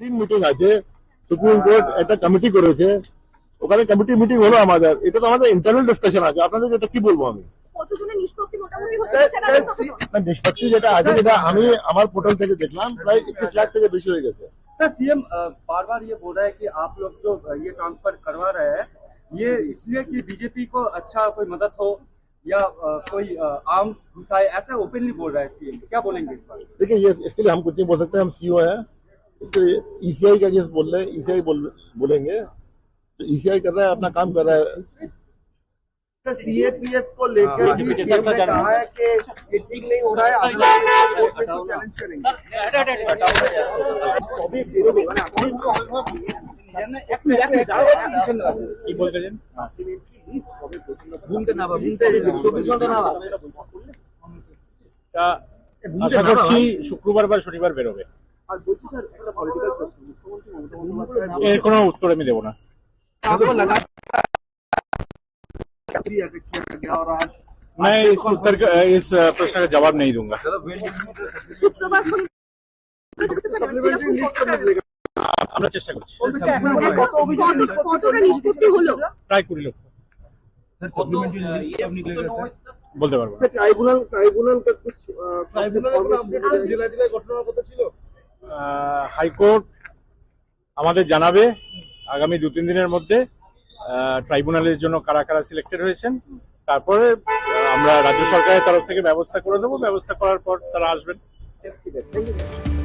দিন মিটিং আছে, supreme court একটা কমিটি করেছে, ওখানে কমিটি মিটিং হলো আমাদের। এটা তো আমাদের ইন্টারনাল ডিসকাশন আছে, আপনাদের এটা কি বলবো আমি। নিষ্পত্তি যেটা আছে, যেটা আমি আমার পোর্টাল থেকে দেখলাম, প্রায় 21 লাখ থেকে বেশি হয়ে গেছে। सर सीएम बार बार ये बोल रहा है कि आप लोग जो ये ट्रांसफर करवा रहे हैं, ये इसलिए कि बीजेपी को अच्छा कोई मदद हो या कोई आर्म्स घुसाए, ऐसा ओपनली बोल रहा है सीएम। क्या बोलेंगे इस बारे में? देखिए, ये इसके लिए हम कुछ नहीं बोल सकते, हम सीईओ हैं। इसके लिए ईसीआई का केस बोल रहे हैं, ईसीआई बोलेंगे। तो ईसीआई कर रहा है, अपना काम कर रहा है। सर सीएपीएफ को लेकर भी सीएम ने कहा है कि ये ठीक नहीं हो रहा है, अदालत में कोर्ट में इसको चैलेंज करेंगे। আশা করছি শুক্রবার বা শনিবার বেরোবে। এর কোনো উত্তর আমি দেবো না। आपको लगा किया गया और आज मैं इस प्रश्न का जवाब नहीं दूंगा। सप्लीमेंट्री लिस्ट करने देगा। আমরা চেষ্টা করছি। প্রায় 20 লক্ষ বলতে পারবো না। ट्राइब्यूनल का कुछ হাইকোর্ট আমাদের জানাবে আগামী 2-3 দিনের মধ্যে ট্রাইব্যুনালের জন্য কারা কারা সিলেক্টেড হয়েছেন। তারপরে আমরা রাজ্য সরকারের তরফ থেকে ব্যবস্থা করে দেবো, ব্যবস্থা করার পর তারা আসবেন। ठीक है, थैंक यू।